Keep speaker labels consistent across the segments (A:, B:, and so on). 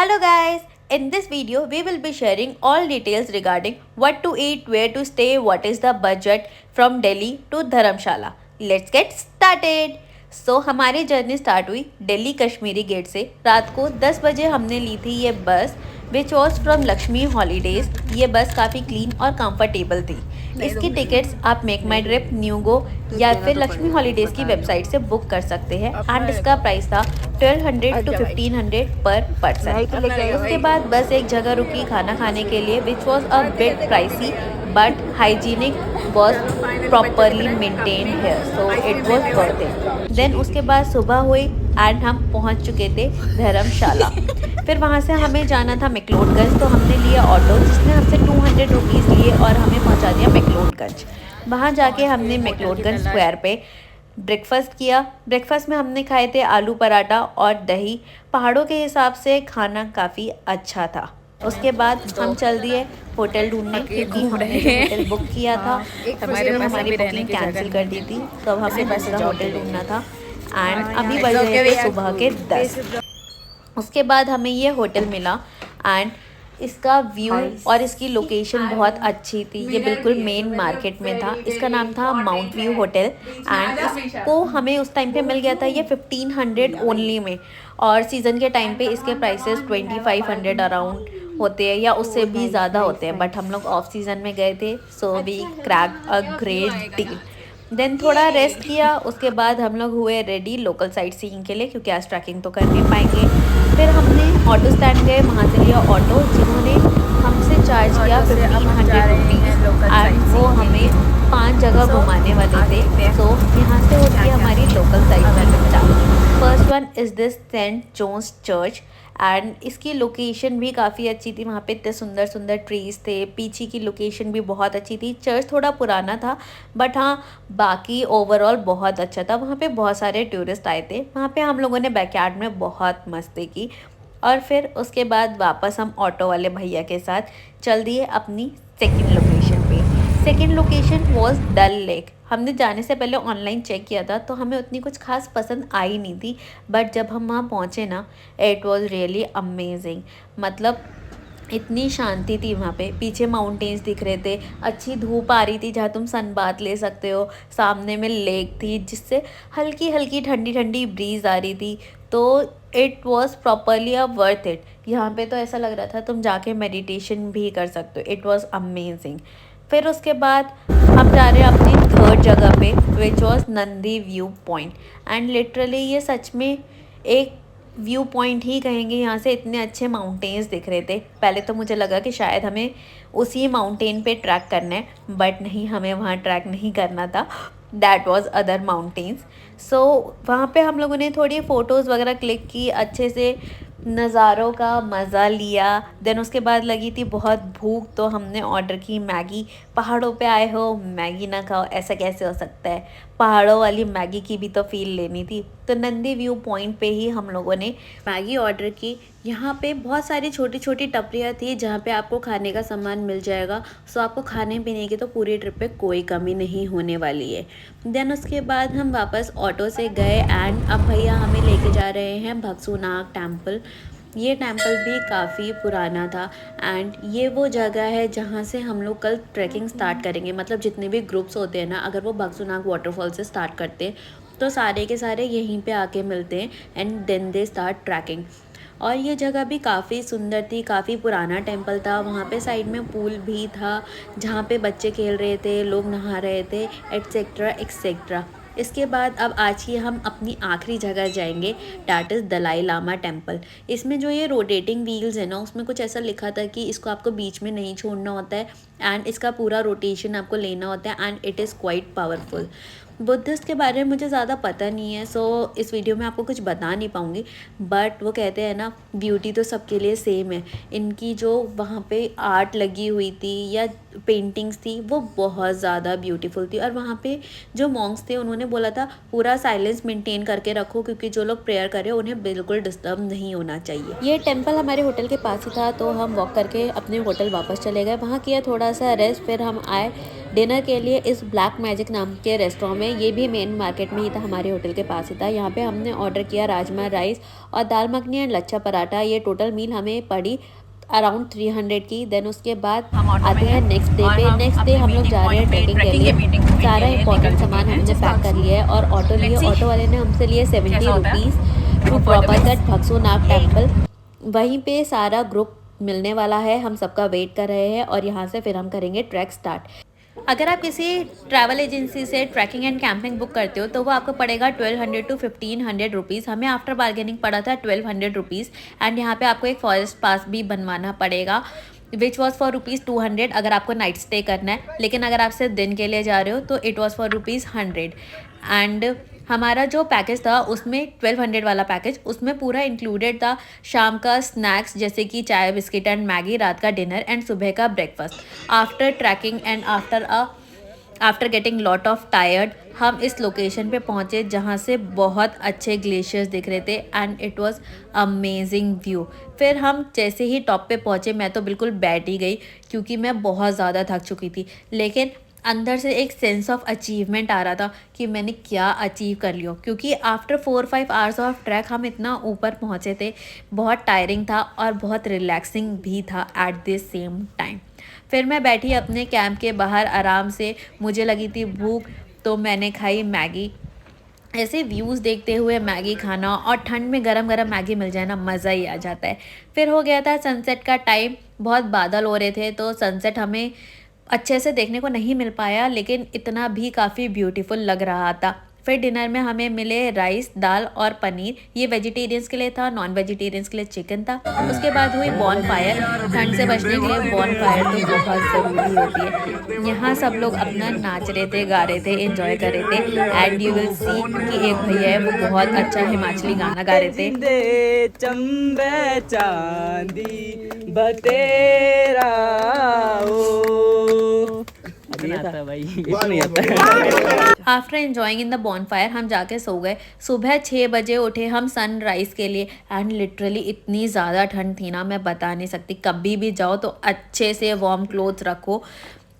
A: Hello guys, in this video we will be sharing all details regarding what to eat, where to stay, what is the budget from Delhi to Dharamshala. Let's get started. हमारी journey start हुई Delhi Kashmiri gate से। रात को 10 बजे हमने ली थी ये बस which was from Lakshmi holidays. ये बस काफ़ी क्लीन और कंफर्टेबल थी। इसकी टिकट्स आप मेक माई ट्रिप, न्यूगो या फिर लक्ष्मी हॉलीडेज़ की वेबसाइट से बुक कर सकते हैं एंड इसका प्राइस था 1200 to 1500 पर पर्सन। उसके बाद बस एक जगह रुकी खाना खाने के लिए which was a bit pricey but hygienic was properly maintain here, so it was worth it. Then उसके बाद सुबह हुई एंड हम पहुंच चुके थे धर्मशाला। फिर वहां से हमें जाना था मैक्लोडगंज, तो हमने लिया ऑटो जिसने हमसे 200 रुपीज़ लिए और हमें पहुंचा दिया मैक्लोडगंज। वहां जाके हमने मैक्लोडगंज स्क्वायर पे ब्रेकफास्ट किया। ब्रेकफास्ट में हमने खाए थे आलू पराठा और दही। पहाड़ों के हिसाब से खाना काफ़ी अच्छा था। उसके बाद हम चल दिए होटल ढूंढने क्योंकि हमने होटल बुक किया था, हमारी बुकिंग कैंसिल कर दी थी, तो अब हमें दूसरा होटल ढूंढना था एंड अभी बज रहे थे सुबह के 10। उसके बाद हमें ये होटल मिला एंड इसका व्यू और इसकी लोकेशन बहुत अच्छी थी। ये बिल्कुल मेन मार्केट में था। इसका नाम था माउंट व्यू होटल एंड इसको हमें उस टाइम पे मिल गया था ये 1500 ओनली में, और सीज़न के टाइम पे इसके प्राइसेस 2500 अराउंड होते हैं या उससे भी ज़्यादा होते हैं, बट हम लोग ऑफ सीज़न में गए थे, so we crack a great deal. Then थोड़ा रेस्ट किया। उसके बाद हम लोग हुए रेडी लोकल साइट सीइंग के लिए क्योंकि आज ट्रैकिंग तो कर नहीं पाएंगे। फिर हमने ऑटो स्टैंड गए, वहाँ से लिया ऑटो जिन्होंने हमसे चार्ज किया 1500 रुपीज़ एंड वो हमें 5 जगह घुमाने वाले थे। सो यहाँ से होती है हमारी लोकल साइट का start. First one is this saint John's church and इसकी लोकेशन भी काफ़ी अच्छी थी। वहाँ पे इतने सुंदर सुंदर ट्रीज़ थे, पीछे की लोकेशन भी बहुत अच्छी थी। चर्च थोड़ा पुराना था बट हाँ बाकी ओवरऑल बहुत अच्छा था। वहाँ पे बहुत सारे टूरिस्ट आए थे। वहाँ पे हम लोगों ने बैकयार्ड में बहुत मस्ती की और फिर उसके बाद वापस हम ऑटो वाले भैया के साथ चल दिए अपनी सेकेंड लोकेशन पे। Second location was Dal lake. हमने जाने से पहले ऑनलाइन चेक किया था तो हमें उतनी कुछ खास पसंद आई नहीं थी, बट जब हम वहाँ पहुँचे ना इट वॉज़ रियली अमेजिंग। मतलब इतनी शांति थी वहाँ पे, पीछे माउंटेन्स दिख रहे थे, अच्छी धूप आ रही थी जहाँ तुम सन बात ले सकते हो, सामने में लेक थी जिससे हल्की हल्की ठंडी ठंडी ब्रीज आ रही थी। तो it was properly a worth it. यहाँ पे तो ऐसा लग रहा था तुम जाके मेडिटेशन भी कर सकते हो। It was amazing. फिर उसके बाद हम जा रहे हैं अपनी थर्ड जगह पे which was Nandi view point and literally ये सच में एक व्यू पॉइंट ही कहेंगे। यहाँ से इतने अच्छे माउंटेन्स दिख रहे थे। पहले तो मुझे लगा कि शायद हमें उसी माउंटेन पे ट्रैक करना है, बट नहीं, हमें वहाँ ट्रैक नहीं करना था। That was other mountains. So वहाँ पे हम लोगों ने थोड़ी फ़ोटोज़ वगैरह क्लिक की, अच्छे से नज़ारों का मज़ा लिया। देन उसके बाद लगी थी बहुत भूख तो हमने ऑर्डर की मैगी। पहाड़ों पे आए हो मैगी ना खाओ, ऐसा कैसे हो सकता है? पहाड़ों वाली मैगी की भी तो फील लेनी थी। तो नंदी व्यू पॉइंट पे ही हम लोगों ने मैगी ऑर्डर की। यहाँ पे बहुत सारी छोटी छोटी टपरियाँ थी जहाँ पे आपको खाने का सामान मिल जाएगा। सो आपको खाने पीने की तो पूरी ट्रिप पे कोई कमी नहीं होने वाली है। देन उसके बाद हम वापस ऑटो से गए एंड अब भैया हमें लेके जा रहे हैं भगसुनाग टेम्पल। ये टेम्पल भी काफ़ी पुराना था एंड ये वो जगह है जहाँ से हम लोग कल ट्रैकिंग स्टार्ट करेंगे। मतलब जितने भी ग्रुप्स होते हैं ना, अगर वो भगसुनाग वाटरफॉल से स्टार्ट करते हैं तो सारे के सारे यहीं पे आके मिलते हैं and then they start trekking. और ये जगह भी काफ़ी सुंदर थी, काफ़ी पुराना टेम्पल था। वहाँ पे साइड में पूल भी था जहाँ पे बच्चे खेल रहे थे, लोग नहा रहे थे, एट्सेट्रा एक्सेट्रा। इसके बाद अब आज ही हम अपनी आखिरी जगह जाएंगे, that is Dalai Lama temple. इसमें जो ये रोटेटिंग व्हील्स है ना, उसमें कुछ ऐसा लिखा था कि इसको आपको बीच में नहीं छोड़ना होता है एंड इसका पूरा रोटेशन आपको लेना होता है and it is quite powerful. Buddhist के बारे में मुझे ज़्यादा पता नहीं है, सो इस वीडियो में आपको कुछ बता नहीं पाऊँगी, बट वो कहते हैं ना ब्यूटी तो सबके लिए सेम है। इनकी जो वहाँ पे आर्ट लगी हुई थी या पेंटिंग्स थी वो बहुत ज़्यादा ब्यूटीफुल थी। और वहाँ पे जो मॉन्क्स थे उन्होंने बोला था पूरा साइलेंस मेंटेन करके रखो क्योंकि जो लोग प्रेयर करें उन्हें बिल्कुल डिस्टर्ब नहीं होना चाहिए। ये टेम्पल हमारे होटल के पास ही था तो हम वॉक करके अपने होटल वापस चले गए। वहाँ किया थोड़ा सा रेस्ट, फिर हम आए डिनर के लिए इस ब्लैक मैजिक नाम के रेस्टोरेंट में, ये भी मेन मार्केट में ही था, हमारे होटल के पास ही था। यहाँ पे हमने ऑर्डर किया राजमा राइस और दाल मखनी एंड लच्छा पराठा। ये टोटल मील हमें पड़ी अराउंड 300 की। देन उसके बाद आते हैं नेक्स्ट डे पे। नेक्स्ट डे हम लोग जा रहे हैं ट्रैकिंग के लिए। सारा इंपॉर्टेंट सामान हमने पैक कर लिया है और ऑटो लिए। ऑटो वाले ने हमसे लिए 70 rupees to drop us at Bhagsunag temple. वहीं पे सारा ग्रुप मिलने वाला है, हम सबका वेट कर रहे हैं और यहाँ से फिर हम करेंगे ट्रैक स्टार्ट। अगर आप किसी ट्रैवल एजेंसी से ट्रैकिंग एंड कैंपिंग बुक करते हो तो वो आपको पड़ेगा 1200 टू 1500 रुपीज़। हमें आफ्टर बार्गेनिंग पड़ा था 1200 रुपीज़। एंड यहाँ पे आपको एक फॉरेस्ट पास भी बनवाना पड़ेगा विच वॉज फॉर ₹200 अगर आपको नाइट स्टे करना है। लेकिन अगर आप सिर्फ दिन के लिए जा रहे हो तो इट वॉज फॉर ₹100। एंड हमारा जो पैकेज था उसमें 1200 वाला पैकेज, उसमें पूरा इंक्लूडेड था शाम का स्नैक्स जैसे कि चाय बिस्किट एंड मैगी, रात का डिनर एंड सुबह का breakfast. After trekking and after getting lot of tired हम इस लोकेशन पे पहुँचे जहाँ से बहुत अच्छे ग्लेशियर्स दिख रहे थे and it was amazing view. फिर हम जैसे ही टॉप पे पहुँचे मैं तो बिल्कुल बैठ ही गई क्योंकि मैं बहुत ज़्यादा थक चुकी थी। लेकिन अंदर से एक सेंस ऑफ अचीवमेंट आ रहा था कि मैंने क्या अचीव कर लिया, क्योंकि आफ्टर 4-5 आवर्स ऑफ ट्रैक हम इतना ऊपर पहुँचे थे। बहुत टायरिंग था और बहुत रिलैक्सिंग भी था एट द सेम टाइम। फिर मैं बैठी अपने कैंप के बाहर आराम से, मुझे लगी थी भूख तो मैंने खाई मैगी। ऐसे व्यूज़ देखते हुए मैगी खाना और ठंड में गरम गरम मैगी मिल जाए ना, मज़ा ही आ जाता है। फिर हो गया था सनसेट का टाइम, बहुत बादल हो रहे थे तो सनसेट हमें अच्छे से देखने को नहीं मिल पाया, लेकिन इतना भी काफ़ी ब्यूटीफुल लग रहा था। फिर डिनर में हमें मिले राइस, दाल और पनीर। ये वेजिटेरियंस के लिए था, नॉन वेजिटेरियंस के लिए चिकन था। उसके बाद हुई बॉन फायर। ठंड से बचने के लिए बॉन फायर तो बहुत ज़रूरी होती है। यहाँ सब लोग अपना नाच रहे थे, गा रहे थे, एंजॉय कर रहे थे। एंड यू विल सी कि एक भैया है वो बहुत अच्छा हिमाचली गाना गा रहे थे।
B: चंबे चांदी बतेरा
A: after enjoying in the bonfire हम जाके सो गए। सुबह 6 बजे उठे हम सनराइज़ के लिए एंड लिटरली इतनी ज़्यादा ठंड थी ना, मैं बता नहीं सकती। कभी भी जाओ तो अच्छे से वार्म क्लोथ्स रखो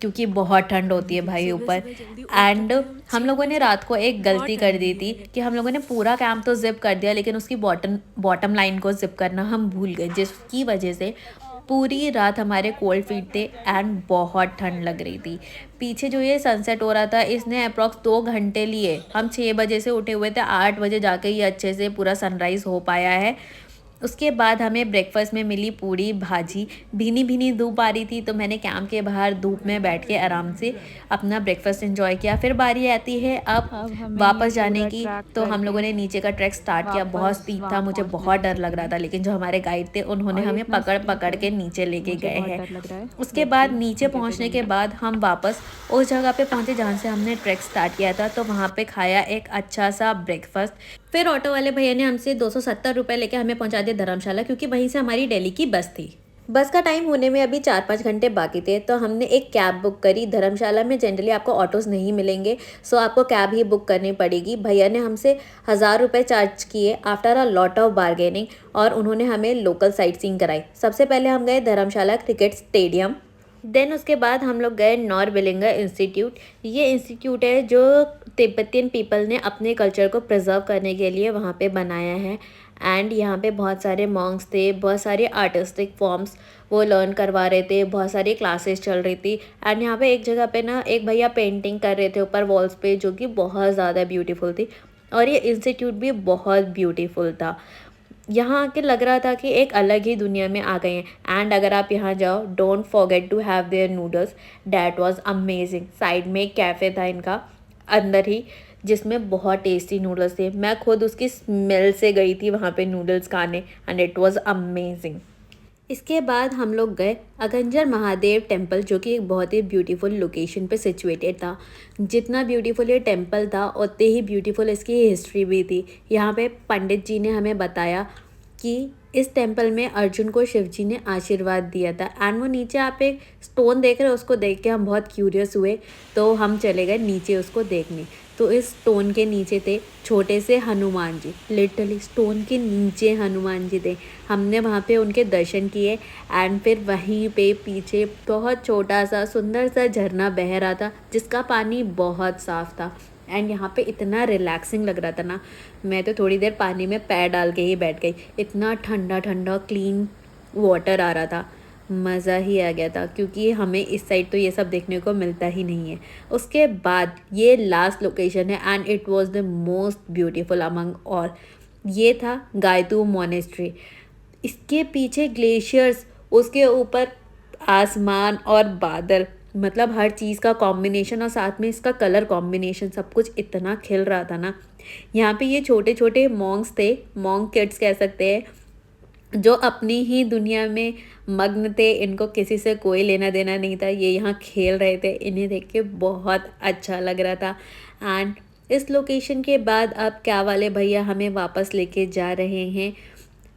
A: क्योंकि बहुत ठंड होती है भाई ऊपर। एंड हम लोगों ने रात को एक गलती कर दी थी कि हम लोगों ने पूरा कैंप तो जिप कर दिया लेकिन उसकी बॉटम लाइन को जिप करना हम भूल गए, जिसकी वजह से पूरी रात हमारे कोल्ड फीट थे एंड बहुत ठंड लग रही थी। पीछे जो ये सनसेट हो रहा था इसने अप्रॉक्स 2 घंटे लिए। हम 6 बजे से उठे हुए थे, 8 बजे जाके ये अच्छे से पूरा सनराइज़ हो पाया है। उसके बाद हमें ब्रेकफास्ट में मिली पूड़ी भाजी। भीनी भीनी धूप आ रही थी तो मैंने कैंप के बाहर धूप में बैठ के आराम से अपना ब्रेकफास्ट एंजॉय किया। फिर बारी आती है अब वापस जाने की, तो हम लोगों ने नीचे का ट्रैक स्टार्ट किया। बहुत स्टीप था, मुझे बहुत डर लग रहा था, लेकिन जो हमारे गाइड थे उन्होंने हमें पकड़ पकड़ के नीचे लेके गए हैं। उसके बाद नीचे पहुँचने के बाद हम वापस उस जगह पे पहुँचे जहाँ से हमने ट्रैक स्टार्ट किया था, तो वहाँ पे खाया एक अच्छा सा ब्रेकफास्ट। फिर ऑटो वाले भैया ने हमसे 270 रुपये लेके हमें पहुंचा दिया धर्मशाला, क्योंकि वहीं से हमारी दिल्ली की बस थी। बस का टाइम होने में अभी 4-5 घंटे बाकी थे, तो हमने एक कैब बुक करी। धर्मशाला में जनरली आपको ऑटोज़ नहीं मिलेंगे, सो आपको कैब ही बुक करनी पड़ेगी। भैया ने हमसे 1000 रुपये चार्ज किए after a lot of bargaining, और उन्होंने हमें लोकल साइट सीइंग कराई। सबसे पहले हम गए धर्मशाला क्रिकेट स्टेडियम। देन उसके बाद हम लोग गए नॉरबिलिंगा इंस्टीट्यूट। ये इंस्टीट्यूट है जो तिब्बतियन पीपल ने अपने कल्चर को प्रिजर्व करने के लिए वहाँ पे बनाया है। एंड यहाँ पे बहुत सारे मॉन्क्स थे, बहुत सारे आर्टिस्टिक फॉर्म्स वो लर्न करवा रहे थे, बहुत सारी क्लासेस चल रही थी। एंड यहाँ पे एक जगह पे ना एक भैया पेंटिंग कर रहे थे ऊपर वॉल्स पे, जो कि बहुत ज़्यादा ब्यूटीफुल थी। और ये इंस्टीट्यूट भी बहुत ब्यूटीफुल था। यहाँ आके लग रहा था कि एक अलग ही दुनिया में आ गए हैं। एंड अगर आप यहाँ जाओ, don't forget to have there noodles, that was amazing. Side में एक कैफ़े था इनका अंदर ही, जिसमें बहुत टेस्टी नूडल्स थे। मैं खुद उसकी स्मेल से गई थी वहाँ पे नूडल्स खाने, एंड इट वाज अमेजिंग। इसके बाद हम लोग गए अगंजर महादेव टेम्पल, जो कि एक बहुत ही ब्यूटीफुल लोकेशन पे सिचुएटेड था। जितना ब्यूटीफुल ये टेम्पल था उतनी ही ब्यूटीफुल इसकी हिस्ट्री भी थी। यहाँ पे पंडित जी ने हमें बताया कि इस टेम्पल में अर्जुन को शिव जी ने आशीर्वाद दिया था। एंड वो नीचे आप एक स्टोन देख रहे हो, उसको देख के हम बहुत क्यूरियस हुए, तो हम चले गए नीचे उसको देखने। तो इस स्टोन के नीचे थे छोटे से हनुमान जी, लिटरली स्टोन के नीचे हनुमान जी थे। हमने वहाँ पे उनके दर्शन किए एंड फिर वहीं पे पीछे बहुत छोटा सा सुंदर सा झरना बह रहा था जिसका पानी बहुत साफ़ था एंड यहाँ पे इतना रिलैक्सिंग लग रहा था ना, मैं तो थोड़ी देर पानी में पैर डाल के ही बैठ गई। इतना ठंडा ठंडा क्लीन वाटर आ रहा था, मज़ा ही आ गया था क्योंकि हमें इस साइड तो ये सब देखने को मिलता ही नहीं है। उसके बाद ये लास्ट लोकेशन है and it was the most beautiful among all. ये था गायतू मोनेस्ट्री। इसके पीछे ग्लेशियर्स, उसके ऊपर आसमान और बादल, मतलब हर चीज़ का कॉम्बिनेशन और साथ में इसका कलर कॉम्बिनेशन सब कुछ इतना खिल रहा था ना। यहाँ पे ये छोटे छोटे मॉन्क्स थे, मॉन्क किड्स कह सकते हैं, जो अपनी ही दुनिया में मग्न थे। इनको किसी से कोई लेना देना नहीं था, ये यहाँ खेल रहे थे। इन्हें देख के बहुत अच्छा लग रहा था। एंड इस लोकेशन के बाद अब क्या वाले भैया हमें वापस लेके जा रहे हैं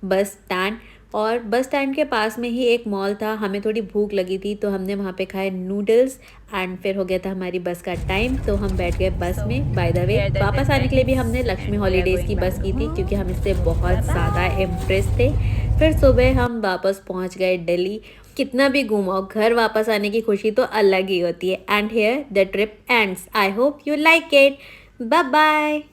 A: बस स्टैंड, और बस स्टैंड के पास में ही एक मॉल था। हमें थोड़ी भूख लगी थी तो हमने वहाँ पे खाए नूडल्स एंड फिर हो गया था हमारी बस का टाइम, तो हम बैठ गए बस में। बाय द वे वापस आने के लिए भी हमने लक्ष्मी हॉलीडेज़ की बस की थी क्योंकि हम इससे बहुत ज़्यादा इम्प्रेस थे। फिर सुबह हम वापस पहुँच गए दिल्ली। कितना भी घूमो, घर वापस आने की खुशी तो अलग ही होती है। And here the trip ends. I hope you like it. Bye bye.